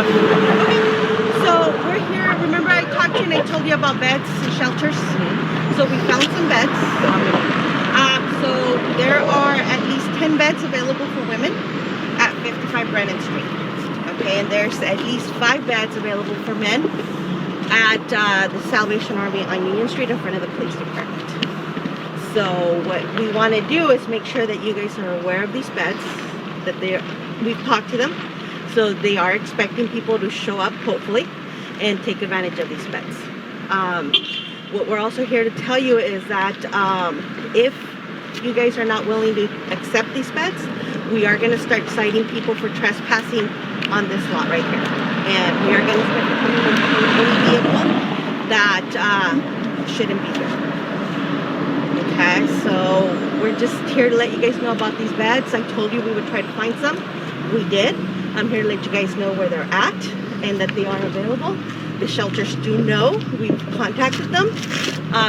Okay. So we're here. Remember I talked to you and I told you about beds and shelters? So we found some beds. So there are at least 10 beds available for women at 55 Brennan Street. Okay, and there's at least 5 beds available for men at the Salvation Army on Union Street in front of the police department. So what we want to do is make sure that you guys are aware of these beds, that we've talked to them. So they are expecting people to show up, hopefully, and take advantage of these beds. What we're also here to tell you is that if you guys are not willing to accept these beds, we are going to start citing people for trespassing on this lot right here. And we are going to start coming with any vehicle that shouldn't be there. Okay, so we're just here to let you guys know about these beds. I told you we would try to find some. We did. I'm here to let you guys know where they're at and that they are available. The shelters do know. We've contacted them.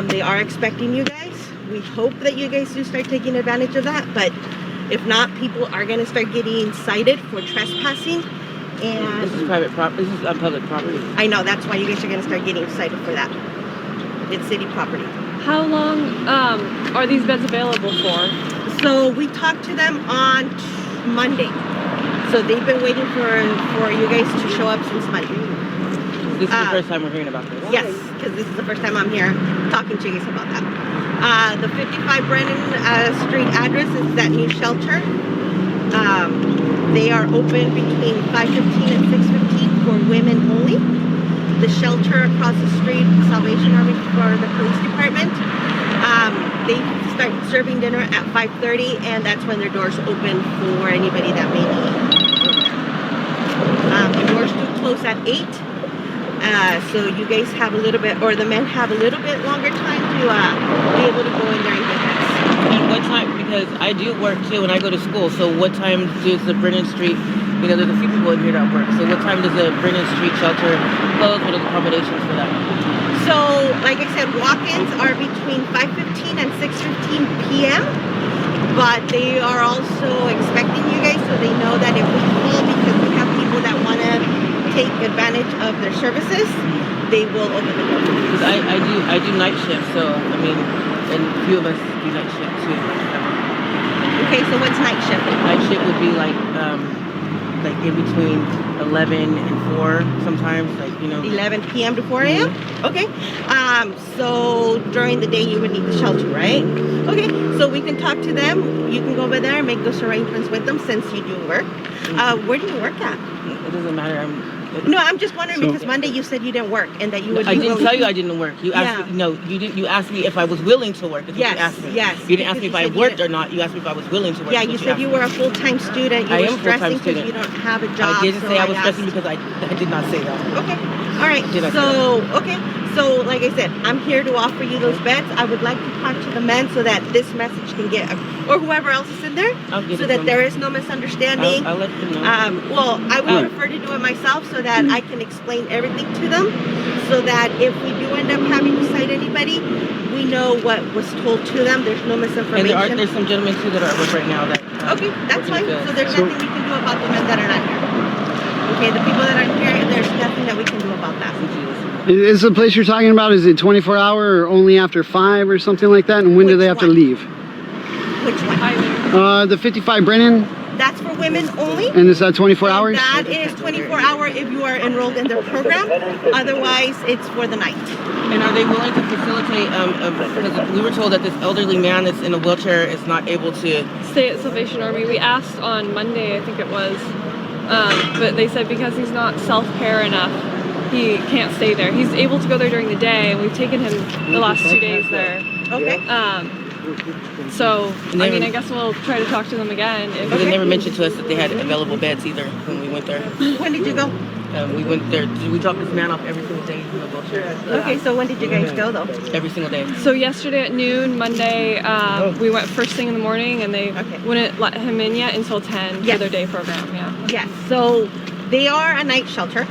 They are expecting you guys. We hope that you guys do start taking advantage of that, but if not, people are going to start getting cited for trespassing. And this is private property. This is on public property. I know, that's why you guys are going to start getting cited for that. It's city property. How long are these beds available for? So we talked to them on Monday. So they've been waiting for you guys to show up since Monday. This is the first time we're hearing about this. Yes, because this is the first time I'm here talking to you guys about that. The 55 Brennan Street address is that new shelter. They are open between 5:15 and 6:15 for women only. The shelter across the street, Salvation Army for the police department, they start serving dinner at 5:30, and that's when their doors open for anybody that may need. The doors do close at 8. So you guys have a little bit, or the men have a little bit longer time to be able to go in there and get this. And what time, because I do work too and I go to school, so what time does the Brennan Street, there's a few people in here that work, so what time does the Brennan Street shelter close? What are the accommodations for that? So, like I said, walk-ins are between 5:15 and 6:15 p.m., but they are also expecting you guys, so they know that if we call, because we have people that want to take advantage of their services, they will open the door. Because I do night shift, so and a few of us do night shift too. Okay, so what's night shift? Night shift would be like in between 11 and 4 sometimes, 11 p.m. to 4 a.m. Okay. So during the day you would need the shelter, right? Okay. So we can talk to them. You can go over there and make those arrangements with them since you do work. Where do you work at? It doesn't matter. No, I'm just wondering because Monday you said you didn't work and that you would. I didn't tell you I didn't work. You asked me, no, you didn't. You asked me if I was willing to work. Yes, you asked me. yes. You didn't ask me if I worked or not. You asked me if I was willing to work. Yeah, you said you were a full-time student. I You am were a full-time stressing because student. you don't have a job. I didn't so say I was asked. stressing because I did not say that. Okay. All right. So like I said, I'm here to offer you those beds. I would like to talk to the men so that this message can get, or whoever else is in there, so that there is no misunderstanding. I'll let them know. Well, I would prefer to do it myself so that I can explain everything to them, so that if we do end up having to cite anybody, we know what was told to them. There's no misinformation. And there's some gentlemen too that are at work right now that. Okay, that's fine. So there's nothing we can do about the men that are not here. Okay, the people that aren't here, there's nothing that we can do about that. Is the place you're talking about, is it 24 hour or only after 5 or something like that? And when do they have to leave? Which one? The 55 Brennan. That's for women only. And is that 24 hours? That is 24 hour if you are enrolled in their program. Otherwise, it's for the night. And are they willing to facilitate, because we were told that this elderly man that's in a wheelchair is not able to stay at Salvation Army. We asked on Monday, I think it was, but they said because he's not self-care enough, he can't stay there. He's able to go there during the day, and we've taken him the last 2 days there. Okay. So, I guess we'll try to talk to them again. They never mentioned to us that they had available beds either when we went there. When did you go? We went there. We dropped this man off every single day in the wheelchair. Okay, so when did you guys go though? Every single day. So yesterday at noon, Monday, we went first thing in the morning, and they wouldn't let him in yet until 10 for their day program. Yeah. Yes. So they are a night shelter.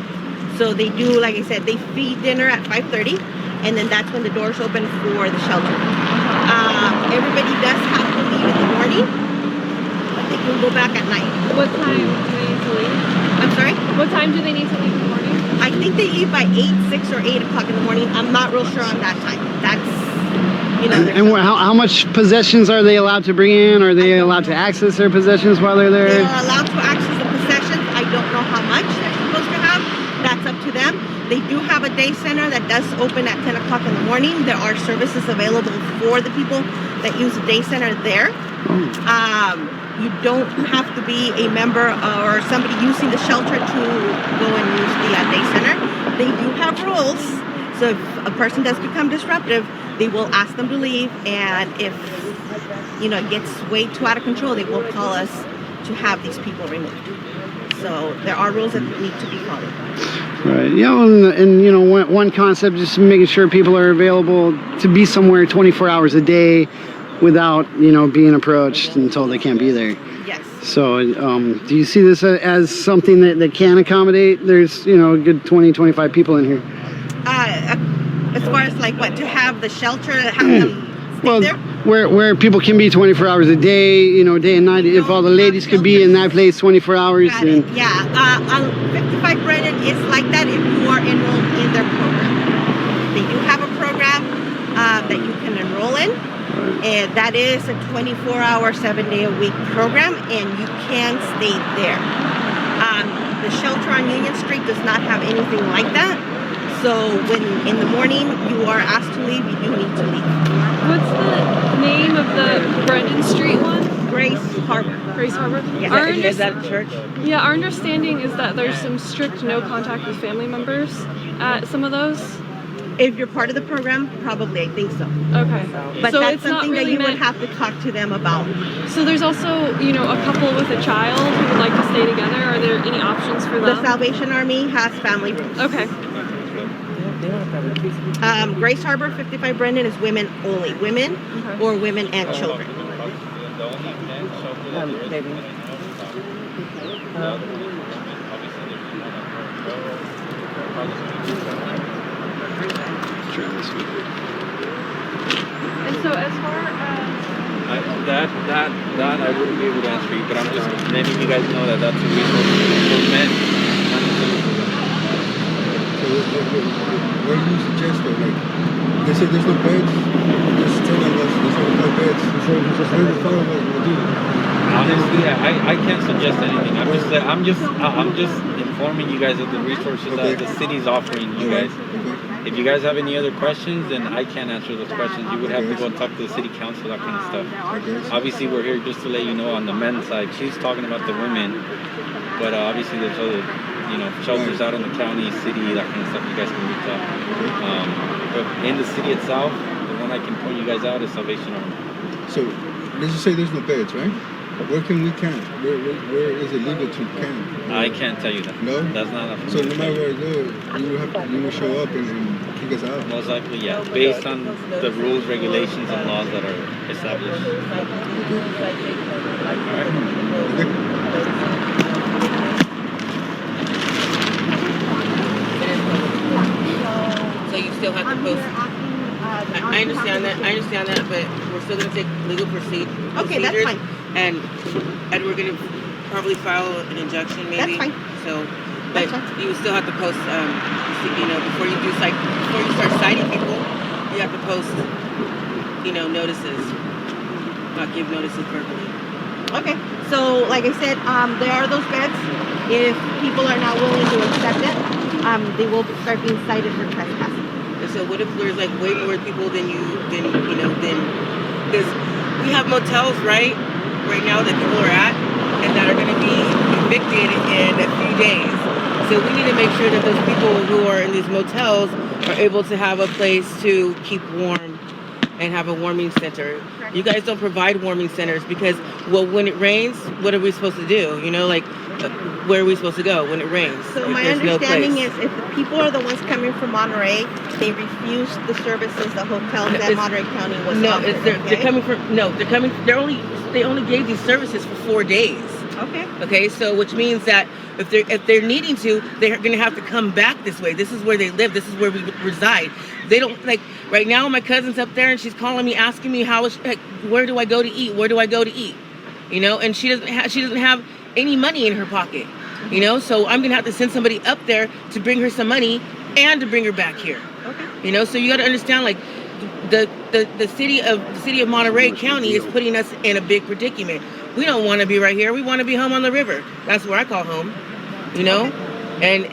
So they do, like I said, they feed dinner at 5:30, and then that's when the doors open for the shelter. Everybody does have to leave in the morning, but they can go back at night. What time do they need to leave? I'm sorry? What time do they need to leave in the morning? I think they leave by 6 or 8 o'clock in the morning. I'm not real sure on that time. That's, you know. And how much possessions are they allowed to bring in? Are they allowed to access their possessions while they're They there? are allowed to access the possessions. I don't know how much they're supposed to have. That's up to them. They do have a day center that does open at 10 o'clock in the morning. There are services available for the people that use the day center there. You don't have to be a member or somebody using the shelter to go and use the day center. They do have rules. So if a person does become disruptive, they will ask them to leave. And if, you know, it gets way too out of control, they will call us to have these people removed. So there are rules that need to be followed. Right. You know, and you know, one concept is just making sure people are available to be somewhere 24 hours a day without, you know, being approached and told they can't be there. Yes. So do you see this as something that can accommodate? There's, you know, a good 20, 25 people in here. As far as like what, to have the shelter, have them stay Well, there? where people can be 24 hours a day, you know, day and night. If all the ladies could be in that place 24 hours, Got then it. Yeah, 55 Brennan is like that if you are enrolled in their program. They do have a program that you can enroll in, and that is a 24-hour, 7-day-a-week program, and you can stay there. The shelter on Union Street does not have anything like that. So when in the morning you are asked to leave, you do need to leave. What's the name of the Brennan Street one? Grace Harbor. Grace Harbor? Yes. Our Is that a church? Yeah, our understanding is that there's some strict no contact with family members at some of those. If you're part of the program, probably, I think so. Okay. But so that's it's not something really that you would meant- have to talk to them about. So there's also, you know, a couple with a child who would like to stay together. Are there any options for The them? Salvation Army has family rooms. Okay. Grace Harbor 55 Brennan is women only. Women Okay. or women and children. Maybe. And so as far as That I wouldn't be able to answer you, but I'm just letting you guys know that that's a resource for men. So what do you suggest though? Like, they say there's no beds. There's 10 of us. There's only 5 beds. So just let the 5 of us will do. Honestly, I can't suggest anything. I'm just informing you guys of the resources that the city's offering you guys. If you guys have any other questions, then I can't answer those questions. You would have to go and talk to the city council, that kind of stuff. Obviously, we're here just to let you know on the men's side. She's talking about the women, but obviously there's other, you know, shelters out in the county, city, that kind of stuff. You guys can reach out. But in the city itself, the one I can point you guys out is Salvation Army. So let's just say there's no beds, right? Where can we camp? Where is it legal to camp? I can't tell you that. No? That's not up. So no matter where I go, you will show up and kick us out. Most likely, yeah. Based on the rules, regulations, and laws that are established. So you still have to post. I understand that, but we're still going to take legal procedures. Okay, that's fine. And we're going to probably file an injunction, maybe. That's fine. So, but That's fine. you still have to post. You know, before you start citing people, you have to post. You know, notices. Not give notices verbally. Okay. So like I said, there are those beds. If people are not willing to accept it, they will start being cited for trespassing. And so what if there's like way more people than because we have motels right now that people are at and that are going to be evicted in a few days. So we need to make sure that those people who are in these motels are able to have a place to keep warm and have a warming center. You guys don't provide warming centers because, well, when it rains, what are we supposed to do? You know, like, where are we supposed to go when it rains? So if my there's no understanding place? is if the people are the ones coming from Monterey, they refuse the services, the hotels that It's- Monterey County was No, offering. they're coming from. No, they only gave these services for 4 days. Okay. Okay, so which means that if they're needing to, they're going to have to come back this way. This is where they live. This is where we reside. They don't like right now. My cousin's up there and she's calling me, asking me where do I go to eat? Where do I go to eat? You know, and she doesn't have any money in her pocket. You know, so I'm gonna have to send somebody up there to bring her some money and to bring her back here. Okay. You know, so you got to understand, like, the city of Monterey County is putting us in a big predicament. We don't want to be right here. We want to be home on the river. That's where I call home. You know, and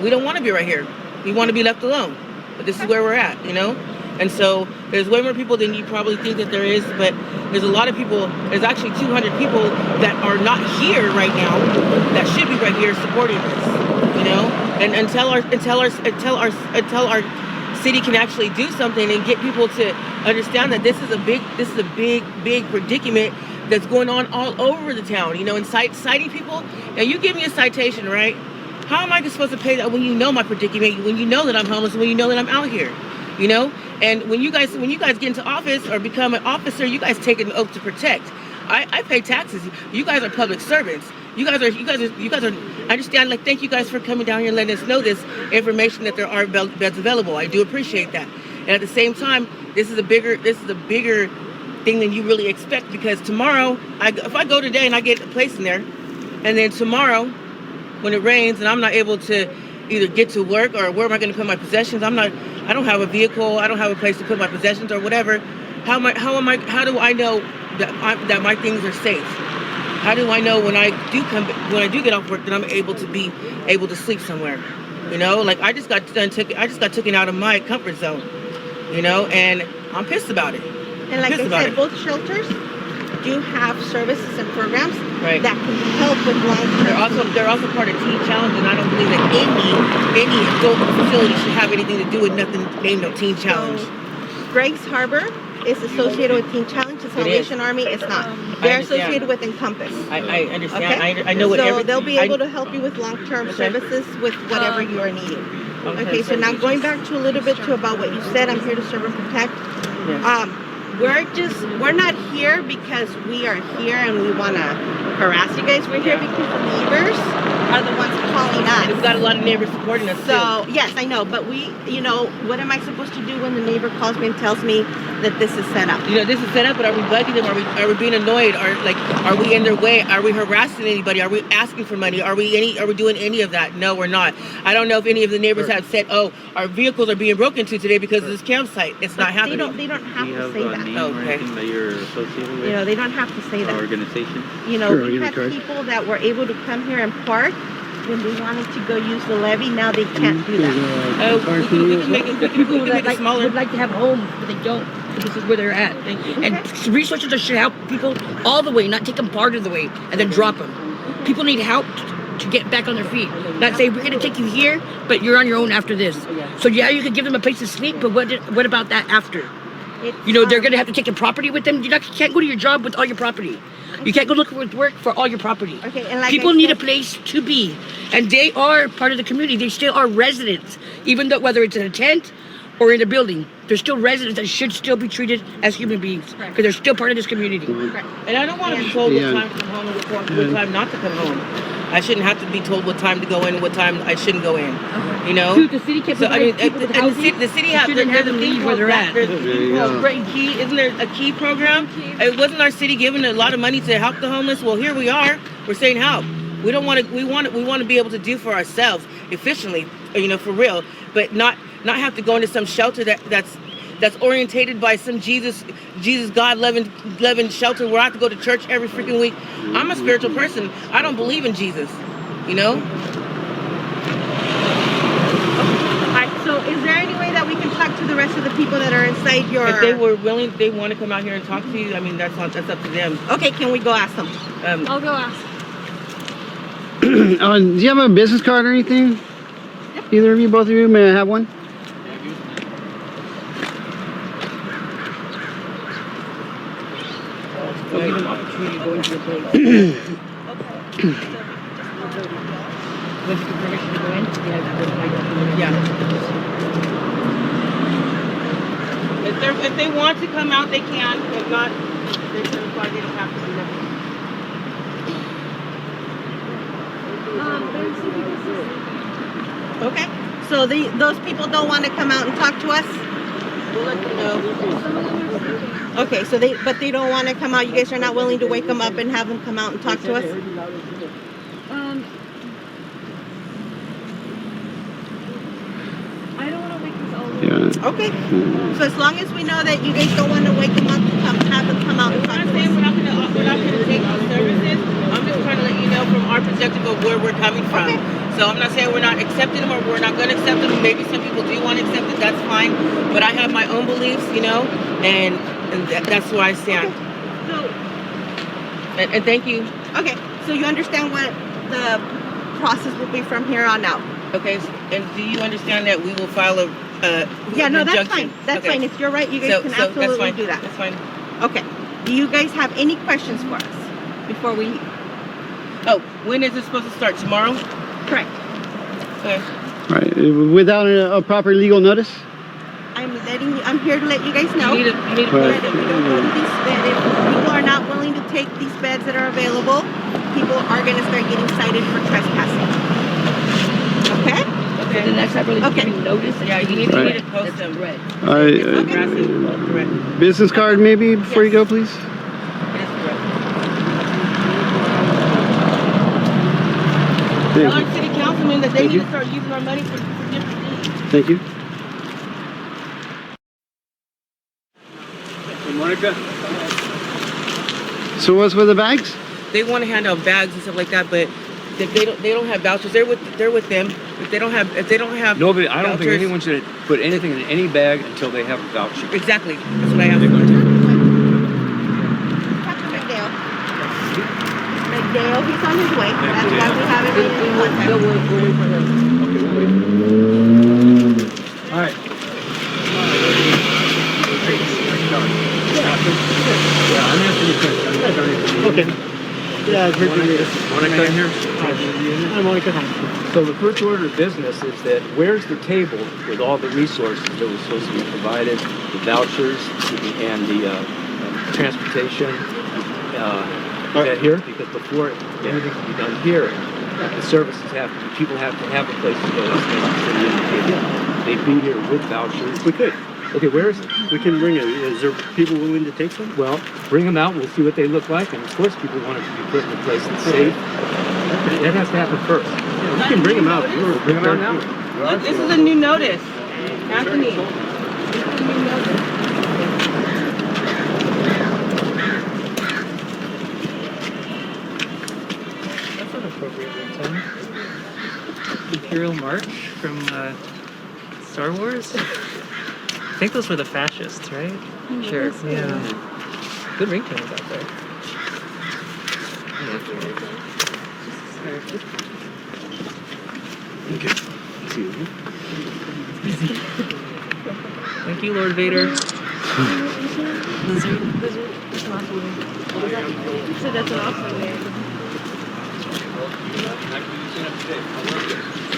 we don't want to be right here. We want to be left alone. But this is where we're at. You know, and so there's way more people than you probably think that there is. But there's a lot of people. There's actually 200 people that are not here right now that should be right here supporting us. You know, and until our city can actually do something and get people to understand that this is a big predicament that's going on all over the town. You know, and citing people. Now you give me a citation, right? How am I supposed to pay that when you know my predicament, when you know that I'm homeless, when you know that I'm out here? You know, and when you guys get into office or become an officer, you guys take an oath to protect. I pay taxes. You guys are public servants. You guys are. I understand. Like, thank you guys for coming down here and letting us know this information that there are beds available. I do appreciate that. And at the same time, this is a bigger thing than you really expect, because tomorrow, if I go today and I get a place in there, and then tomorrow, when it rains and I'm not able to either get to work, or where am I going to put my possessions? I don't have a vehicle. I don't have a place to put my possessions or whatever. How do I know that my things are safe? How do I know when I do get off work that I'm able to sleep somewhere? You know, like I just got taken out of my comfort zone. You know, and I'm pissed about it. And like I said, both shelters do have services and programs that can help with long-term. They're also part of Teen Challenge, and I don't believe that any adult facility should have anything to do with nothing named no Teen Challenge. So, Greg's Harbor is associated with Teen Challenge. The Salvation Army is not. They're associated with Encompass. I understand. Okay? I know what. So they'll be able to help you with long-term services with whatever you are needing. Okay, so now going back to a little bit to about what you said, I'm here to serve and protect. Yes. We're not here because we are here and we want to harass you guys. We're here because the neighbors are the ones calling us. And we've got a lot of neighbors supporting us So, too. yes, I know, but what am I supposed to do when the neighbor calls me and tells me that this is set up? You know, this is set up, but are we bugging them? Are we being annoyed? Are we in their way? Are we harassing anybody? Are we asking for money? Are we doing any of that? No, we're not. I don't know if any of the neighbors have said, "Oh, our vehicles are being broken into today because of this campsite." It's not happening. They don't have to say that. Or anything that you're associated with? You know, they don't have to say that. Organization? You know, we had people that were able to come here and park when they wanted to go use the levee. Now they can't do that. We can make it smaller. Would like to have homes, but they don't. This is where they're at. Thank you. And resources should help people all the way, not take them part of the way and then drop them. People need help to get back on their feet. Not say, we're going to take you here, but you're on your own after this. So yeah, you could give them a place to sleep, but what about that after? You know, they're going to have to take their property with them. You can't go to your job with all your property. You can't go look for work for all your property. Okay, and like people need a place to be, and they are part of the community. They still are residents, even though whether it's in a tent or in a building, they're still residents that should still be treated as human beings because they're still part of this community. And I don't want to be told what time to come home and what time not to come home. I shouldn't have to be told what time to go in and what time I shouldn't go in. You know. Dude, the city can't. So I mean, the city has shouldn't have them leave where they're at. There's a thing called Great Key. Isn't there a key program? It wasn't our city giving a lot of money to help the homeless? Well, here we are. We're saying help. We don't want to. We want to be able to do for ourselves efficiently. You know, for real. But not have to go into some shelter that's orientated by some Jesus God loving shelter where I have to go to church every freaking week. I'm a spiritual person. I don't believe in Jesus. You know. Alright, so is there any way that we can talk to the rest of the people that are inside your... If they were willing, if they want to come out here and talk to you, I mean, that's up to them. Okay, can we go ask them? I'll go ask. Do you have a business card or anything? Either of you, both of you, may I have one? We'll give them opportunity to go into the place. With the permission to go in, they have to go. Yeah. If they want to come out, they can. If not, they're certified. They don't have to do nothing. Okay. So those people don't want to come out and talk to us? We'll let them know. Okay, so they don't want to come out. You guys are not willing to wake them up and have them come out and talk to us? Okay. So as long as we know that you guys don't want to wake them up to have them come out and We're talk not to saying us. we're not gonna take these services. I'm just trying to let you know from our perspective of where we're coming from. Okay. So I'm not saying we're not accepting them or we're not gonna accept them. Maybe some people do want to accept it. That's fine. But I have my own beliefs, you know, and that's where I stand. So, And thank you. okay. So you understand what the process will be from here on out? Okay. And do you understand that we will file a Yeah, no, that's injunction? fine. That's Okay. fine. If you're right, you guys So can that's absolutely fine. do that. That's fine. Okay. Do you guys have any questions for us before we leave? Oh, when is it supposed to start? Tomorrow? Correct. Okay. Right. Without a proper legal notice? I'm here to let you guys know You need to that post if it. we don't go to these beds, if people are not willing to take these beds that are available, people are going to start getting cited for trespassing. Okay? So then that's not really Okay. giving notice. Yeah, you need Right. to post That's them. red. Correct. Business card maybe before you go, please? It is correct. Tell our city councilmen that they Thank need you. to start using our money for different things. Thank you. Monica? So what's with the bags? They want to hand out bags and stuff like that, but if they don't have vouchers. They're with them. If they don't have Nobody, I don't think vouchers- anyone should put anything in any bag until they have a voucher. Exactly. That's what I have. Captain McDale. McDale, he's on his way. That's why we haven't been in contact. We'll wait for him. All right. Yeah, I'm answering your question. Okay. Yeah, Monica in here? Hi, Monica. So the first order of business is that where's the table with all the resources that were supposed to be provided, the vouchers and the transportation? Is that here? Because before everything can be done here, the services people have to have a place to go. They'd be here with vouchers. We could. Okay, where is it? We can bring it. Is there people willing to take some? Well, bring them out. We'll see what they look like, and of course, people want it to be put in a place that's safe. That has to happen first. We can bring them out. We'll bring them out now. Look, this is a new notice, Anthony. This is a new notice. That's an appropriate ringtone. Imperial March from Star Wars? I think those were the fascists, right? Sure. Yeah. Good ringtones out there. Thank you, Lord Vader. So that's an awesome name.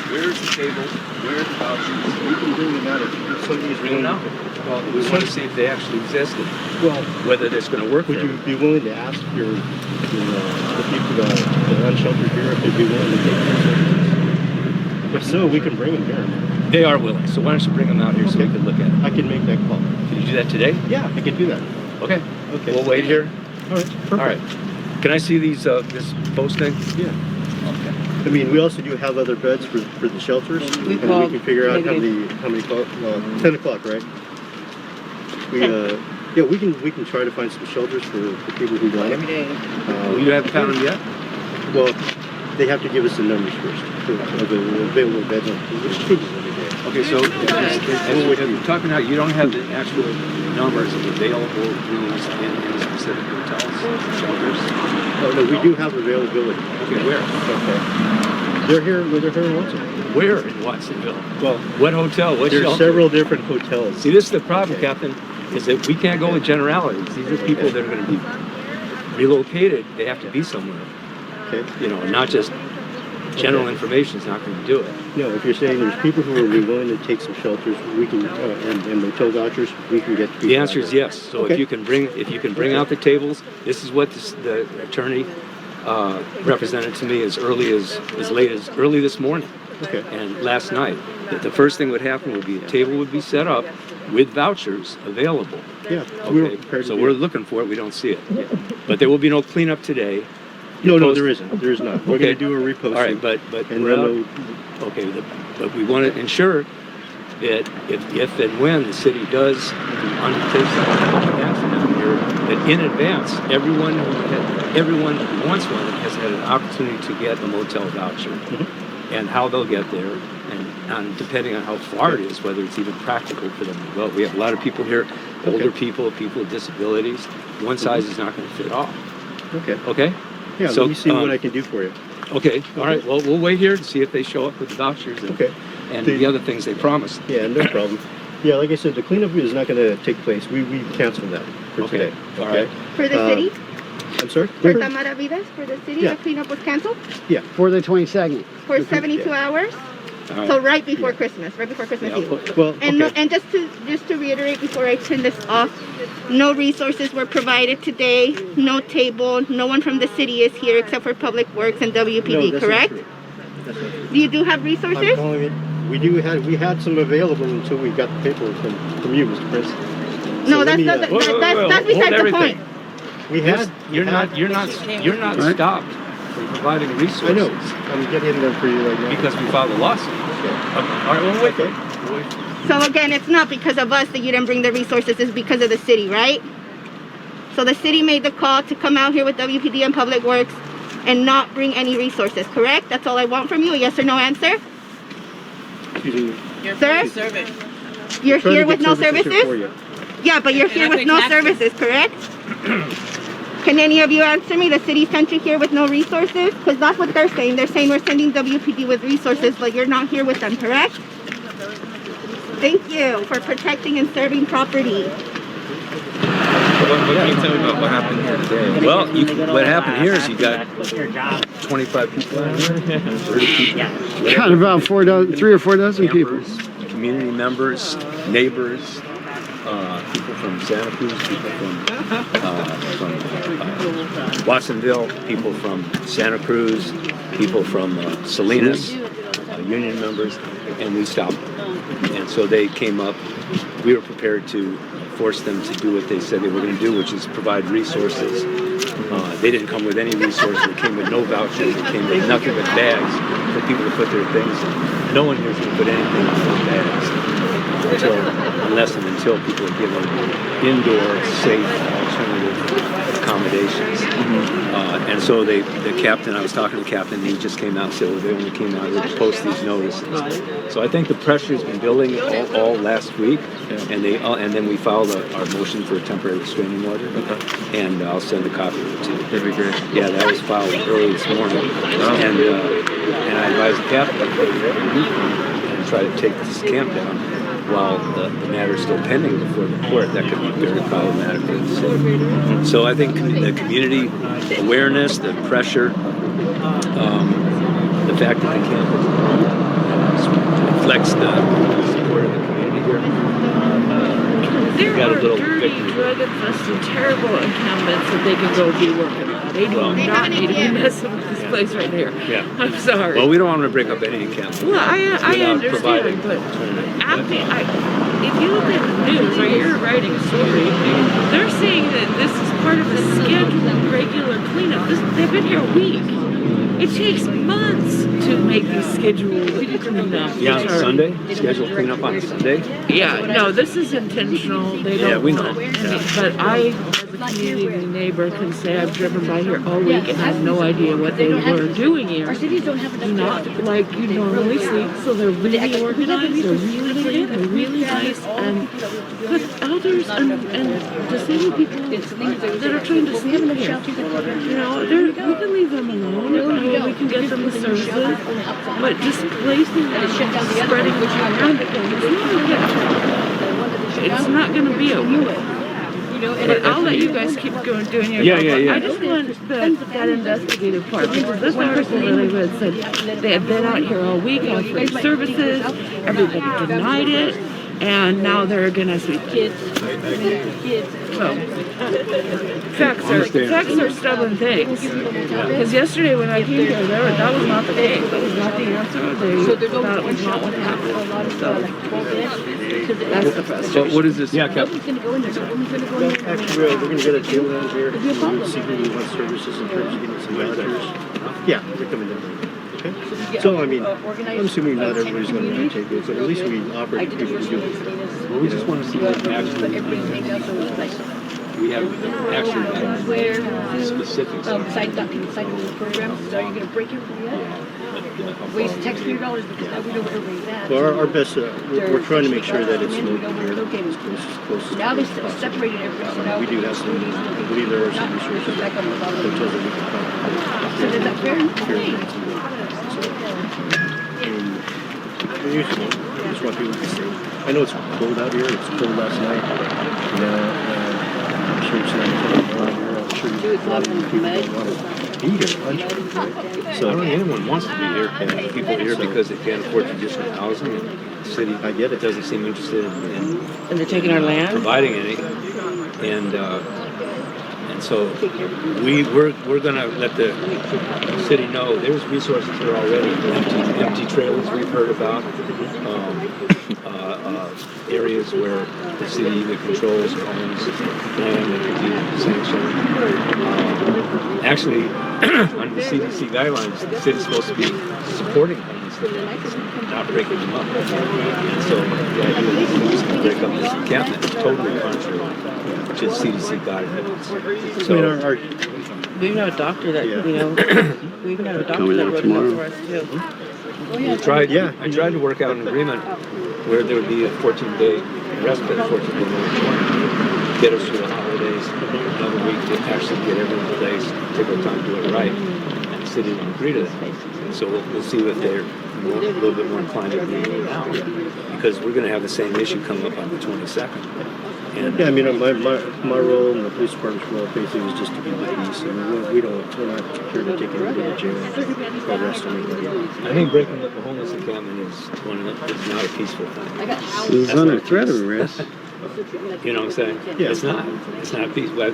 Where's the table? Where's the vouchers? We can bring them out if somebody's Bring them willing. out. Well, we want to see if they actually existed, Well, whether that's going to work. would there. you be willing to ask the people, the unsheltered here, if they'd be willing to take their services? If so, we can bring them here. They are willing, so why don't you bring them out here so we Okay. can look at it? I can make that call. Can you do that today? Yeah, I can do that. Okay. Okay. We'll wait here. All right. Perfect. All right. Can I see these, this posting? Yeah. Okay. I mean, we also do have other beds for the shelters, and we called can figure out negative. how many 10 o'clock, right? We yeah, we can try to find some shelters for people who want Every them. day. You haven't found them yet? Well, they have to give us the numbers first of the available beds, which changes every day. Okay, so you're talking about you don't have the actual numbers of available rooms in specific hotels, shelters. Oh no, we do have availability. Okay, where? Okay. They're here in Watsonville. Where in Watsonville? Well, What hotel? What there's shelter? several different hotels. See, this is the problem, Okay. Captain, is that we can't go with generalities. These are people that are going to be relocated. They have to be somewhere. Okay. You know, not just general information is not going to do it. No, if you're saying there's people who are willing to take some shelters, we can and motel vouchers, we can get. The answer is yes. So Okay. if you can bring out the tables, this is what the attorney represented to me as early as early this morning Okay. and last night. That the first thing would happen would be a table would be set up with vouchers available. Yeah. We were Okay, prepared so to do we're it. looking for it. We don't see it, but there will be no cleanup today. No, Post- there isn't. There is not. We're Okay. going to do a reposting. All right, but and we're then out- okay, but we want to ensure if and when the city does undertake some action down here, that in advance, everyone who wants one has had an opportunity to get a motel voucher, and how they'll get there, and depending on how far it is, whether it's even practical for them to go. We have a lot of people here, older people, people with disabilities. One size is not going to fit all. Okay? Yeah, So, let me see what I can do for you. Okay, all right. Well, we'll wait here to see if they show up with the vouchers and the other things they promised. Yeah, no problem. Yeah, like I said, the cleanup is not going to take place. We canceled that for today. All right. For the city? I'm sorry? For the Maravidas? For the city, Yeah. the cleanup was canceled? Yeah. For the 22nd. For 72 hours? All right. So right before Christmas Eve. Well, And, okay. and just to reiterate before I turn this off, no resources were provided today, no table, no one from the city is here except for Public Works and No, WPD, that's correct? not true. That's not true. You do have I'm resources? calling it. We had some available until we got the paperwork from you, Mr. Prince. No, So that's not, let that's Hold beside the everything. point. we had. You're not Right. stopped from providing resources. I know. I'm getting them for you right now. Because we filed a lawsuit. All right, well, wait. Okay. So again, it's not because of us that you didn't bring the resources, it's because of the city, right? So the city made the call to come out here with WPD and Public Works and not bring any resources, correct? That's all I want from you, a yes or no answer? Excuse me. Sir? Service. You're Trying to here with get no services here for services? you. Yeah, but you're here I with pay no taxes. services, correct? Can any of you answer me? The city sent you here with no resources? Because that's what they're saying. They're saying we're sending WPD with resources, but you're not here with them, correct? Thank you for protecting and serving property. What can you tell me about what happened here today? Well, what happened here is you got 25 people out here, 30 people. Got about 3 or 4 dozen people. Campers, community members, neighbors, people from Santa Cruz, people from Watsonville, people from Santa Cruz, people from Salinas, union members, and we stopped them. And so they came up. We were prepared to force them to do what they said they were going to do, which is provide resources. They didn't come with any resources. They came with no vouchers. They came with nothing but bags for people to put their things in. No one here is going to put anything in those bags unless and until people are given indoor, safe, alternative accommodations. And so the captain, I was talking to the captain, he just came out and said, well, they only came out here to post these notices. So I think the pressure has been building all last week, and then we filed our motion for a temporary restraining order, and I'll send a copy of it to you. That'd be great. Yeah, that was filed early this morning, and I advised the captain and try to take this camp down while the matter is still pending before the court. That could be very problematic for the city. So I think the community awareness, the pressure, the fact that the camp reflects the support of the community here. There Got a are little dirty, victory. drug-infested, terrible encampments that they can go be working on. They do not need to be messing with this place right here. Yeah. I'm sorry. Well, we don't want to break up any encampment. Well, I without providing understand, but alternative. if you look at the news, or you're writing a story, they're saying that this is part of the scheduled regular cleanup. They've been here a week. It takes months to make these scheduled cleanup. Yeah, on Sunday? Scheduled cleanup on Sunday? Yeah, no, this is intentional. They don't we want know. it. But I, as a community neighbor, can say I've driven by here all week and have no idea what they were doing here. Not like you normally see. So they're really organized, they're really clean, they're really nice, and but elders and disabled people that are trying to sleep here, you know, we can leave them alone. We can get them the services, but displacing and spreading around it's not going to be okay. But I'll let you guys keep going doing your job. Yeah. I just want that investigative part, because this article that I read said they had been out here all week offering services, everybody denied it, and now they're going to sweep kids. So, facts are stubborn things. Because yesterday when I came here, that was not the case. That was not the answer. They thought it was not what happened. So, that's the frustration. So what is this? Yeah, Captain. Actually, we're going to get a table down here and see who wants services in terms of getting some vouchers. Yeah, they're coming down. Okay. So, I mean, I'm assuming not everybody's going to take it, but at least we offer to people to do it. Well, we just want to see what actually we have actually specifics. Besides not people signing the program, so you're going to break everybody up? Waste taxpayer because now we know what everybody's at. Well, our best, we're trying to make sure that it's local here, as close as Now they possible. separated everybody. So now We do have some, I believe there are some resources at hotels that we can find. So is that fair? I just want people to be safe. I know it's cold out here. It's cold last night. You know, I'm sure it's not cold out here. I'm sure a lot of people don't want to be here. So I don't think anyone wants to be here. And people are here because they can't afford traditional housing. And the city, I get it, doesn't seem interested in And they're taking our land? providing any. And so we're going to let the city know there's resources here already. Empty trailers we've heard about. Areas where the city either controls or owns land that could be sanctioned. Actually, under the CDC guidelines, the city's supposed to be supporting homes that are not breaking them up. And so the idea is we just break up this encampment is totally contrary to CDC guidelines. So, I mean, we even have a doctor that, you know, we even have a doctor that wrote it up for us, too. I tried to work out an agreement where there would be a 14-day respite, 14-day moratorium, get us through the holidays, another week to actually get everything in place, take our time to do it right. And the city didn't agree to that. So we'll see if they're a little bit more inclined to agree now, because we're going to have the same issue come up on the 22nd. And yeah, I mean, my role and the police department's role basically is just to be the peace. I mean, we're not here to take anybody to jail or arrest anybody. I think breaking up a homeless encampment is not a peaceful thing. It's under threat of arrest. You know what I'm saying? Yeah. It's not peaceful.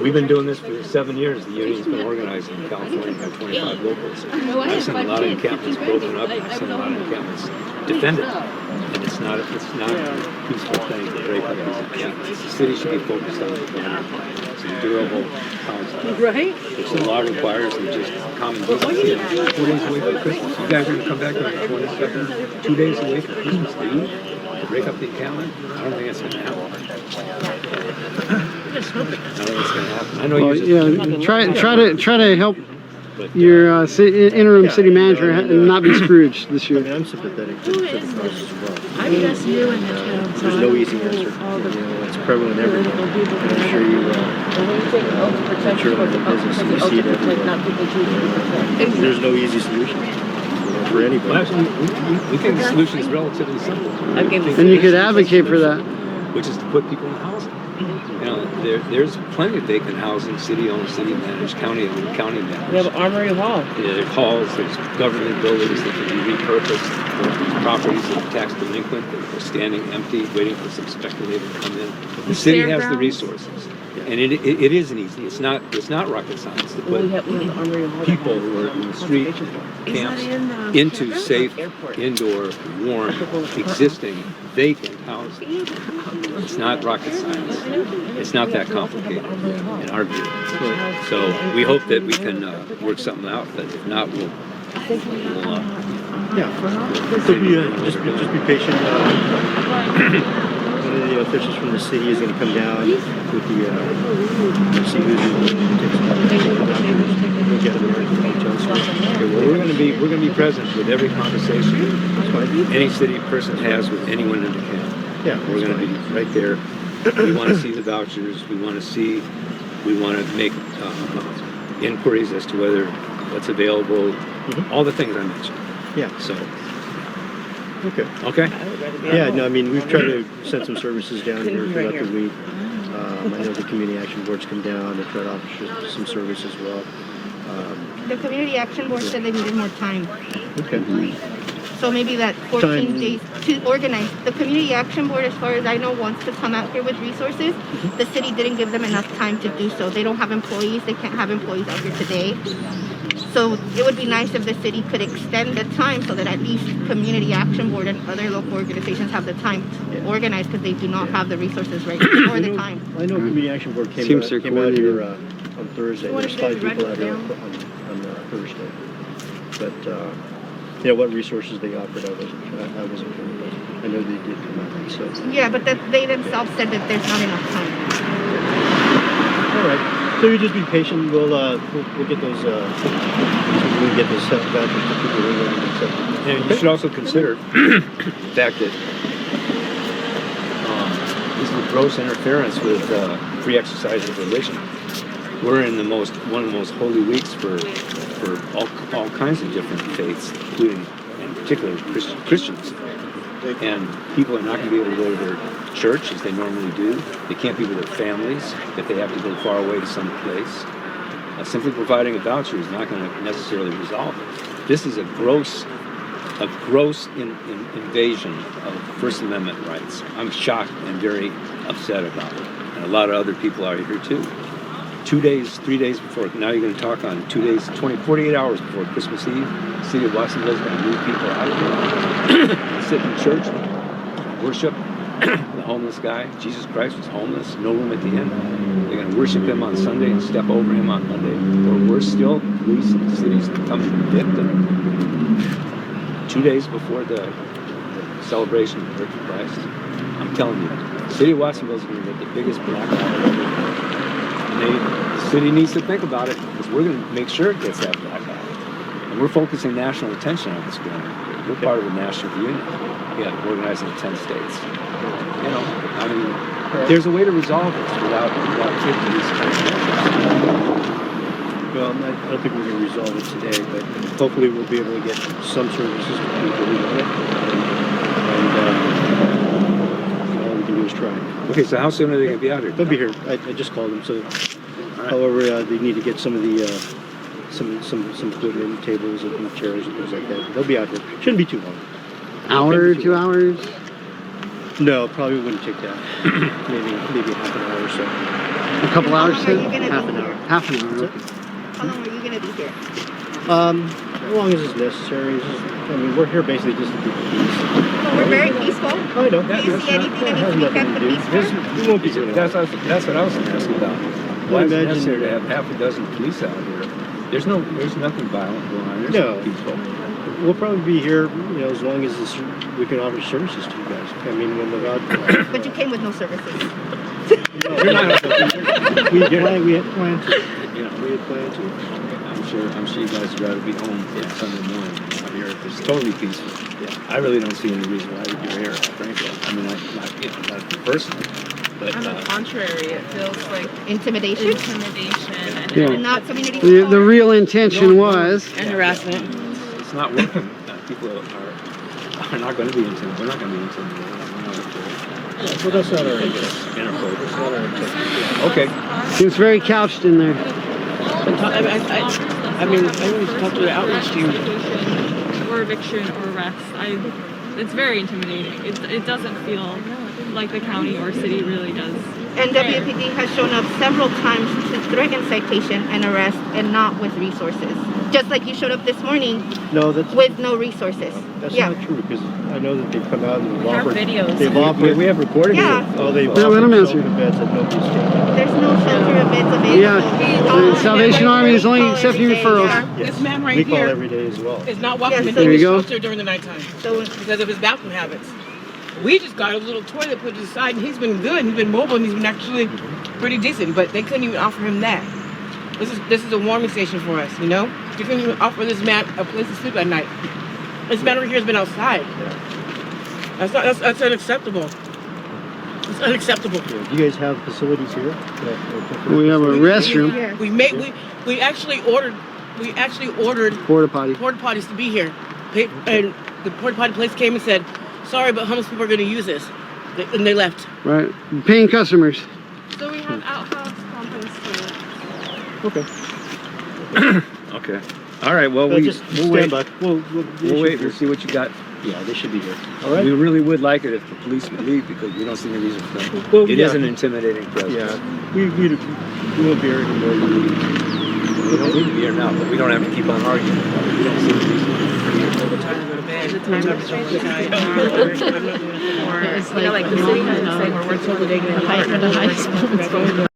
We've been doing this for 7 years. The union's been organizing in California by 25 locals. I've seen a lot of encampments broken up. I've seen a lot of encampments defended. And it's not a peaceful thing to break up these encampments. The city should be focused on some durable housing. Right? Which the law requires and just common decency. 4 days away from Christmas. You guys are going to come back on the 22nd, 2 days away from Christmas Eve to break up the encampment? I don't think that's going to happen. I don't think it's going to happen. I know Well, you're just try to help your interim city manager and not be Scrooge this I mean, year. I'm sympathetic to the cause as well. I'm just new in the town, so There's no easy answer. You know, it's prevalent everywhere. And I'm sure you, I'm sure in the business you see it everywhere. There's no easy solution for anybody. Well, actually, we think the solution is relatively simple. And you could advocate for that. Which is to put people in housing. You know, there's plenty of vacant housing, city-owned, city-managed, county-owned, county-managed. we have Armory Hall. There's halls, there's government buildings that can be repurposed. There's properties that are tax delinquent, that are standing empty, waiting for some speculator to come in. The city has the resources. And it isn't easy. It's not rocket science to put people who are in the street camps into safe, indoor, warm, existing, vacant housing. It's not rocket science. It's not that complicated in our view. So we hope that we can work something out, but if not, we'll just be patient. One of the officials from the city is going to come down with the see who's we're going to be present with every conversation any city person has with anyone in the camp. Yeah, we're going to be right there. We want to see the vouchers. We want to make inquiries as to whether what's available, all the things I mentioned. Yeah. So. Okay. Yeah, no, I mean, we've tried to send some services down here throughout the week. I know the community action boards come down and try to offer some service as well. The community action board said they needed more time. Okay. So maybe that 14 days to organize. The community action board, as far as I know, wants to come out here with resources. The city didn't give them enough time to do so. They don't have employees. They can't have employees out here today. So it would be nice if the city could extend the time so that at least community action board and other local organizations have the time to organize, because they do not have the resources right now or the time. I know community action board came out here on Thursday. There's 5 people out here on Thursday. but what resources they offered, I wasn't sure, but I know they did come out. So Yeah, but they themselves said that there's not enough time. all right, so you just be patient. We'll get those we'll get those set back to people who are accepted. And you should also consider the fact that this is a gross interference with free exercise of religion. We're in one of the most holy weeks for all kinds of different faiths, including in particular Christians. And people are not going to be able to go to their church as they normally do. They can't be with their families if they have to go far away to some place. Simply providing a voucher is not going to necessarily resolve it. This is a gross invasion of First Amendment rights. I'm shocked and very upset about it. And a lot of other people are here too. 3 days before, now you're going to talk on 2 days, 48 hours before Christmas Eve, the City of Watsonville is going to move people out of here, sit in church, worship the homeless guy. Jesus Christ was homeless, no room at the inn. They're going to worship him on Sunday and step over him on Monday. Or worse still, police in the cities come and evict them. 2 days before the celebration of the birth of Christ. I'm telling you, the City of Watsonville is going to get the biggest blackout ever. And the city needs to think about it, because we're going to make sure it gets that blackout. And we're focusing national attention on what's going on. We're part of a national union. Yeah, organizing in 10 states. There's a way to resolve this without taking these kinds of measures. Well, I don't think we're going to resolve it today, but hopefully we'll be able to get some services to people who want it. And all we can do is try. Okay, so how soon are they going to be out here? They'll be here. I just called them. So, however, they need to get some of the some equipment, tables and chairs and things like that. They'll be out here. Shouldn't be too long. Hour, 2 hours? No, probably wouldn't take that. maybe half an hour or so. A couple hours? How long are you gonna Half be an hour. here? Half an hour. Okay. How long are you going to be here? As long as it's necessary. We're here basically just to keep the peace. Well, we're very peaceful. I know. Do you see anything that needs to be kept the peace for? We won't be doing That's what I was going to ask about. Why is it necessary to have half a dozen police out here? There's nothing violent going on. There's no peaceful. We'll probably be here, as long as we can offer services to you guys. When the But you came with no services. we had planned to. We had planned to. I'm sure you guys would rather be home Sunday morning out here. It's totally peaceful. Yeah, I really don't see any reason why you're here, frankly. Not personally. But, on the contrary, it feels like intimidation and Yeah. not community. The real intention was... And harassment. It's not working. People are not going to be intimidated. We're not going to be intimidated. Well, that's not our intent. Inappropriate. Okay. Seems very couched in there. I mean, I always talk to the outreach team. or eviction or arrest. It's very intimidating. It doesn't feel like the county or city really does. And WPD has shown up several times to threaten citation and arrest, and not with resources. Just like you showed up this morning with no resources. That's not true, because I know that they've come out and they've offered. Videos. We have recorded it. Oh, they've let him offered answer. shelter beds that nobody's taken. There's no shelter beds available. Yeah, the Salvation Army is only accepting referrals. Yes. This man right we call here every day as well. is not welcome Yes, into there the you go. shelter during the nighttime So because of his bathroom habits. We just got a little toilet put aside, and he's been good. He's been mobile, and he's been actually pretty decent. But they couldn't even offer him that. This is a warming station for us, You couldn't even offer this man a place to sleep at night. This man over here has been outside. That's unacceptable. It's unacceptable. Yeah. Do you guys have facilities here? We have a restroom. We actually ordered Porta potty. porta potties to be here, and the porta potty place came and said, "Sorry, but homeless people are going to use this," and they left. Right. Paying customers. So we have outhouse compost Okay. Okay. All right. Well, We'll we'll stand wait. by. We'll We'll wait. We'll see what you got. Yeah, they should be here. All right. We really would like it if the police would leave, because we don't see any reason for them. Well, It yeah. is an intimidating presence. Yeah. We won't be here anymore. We don't need to be here now, but we don't have to keep on arguing. We don't see any reason. Time to go to bed. It's like the city has been saying we're working with the high school.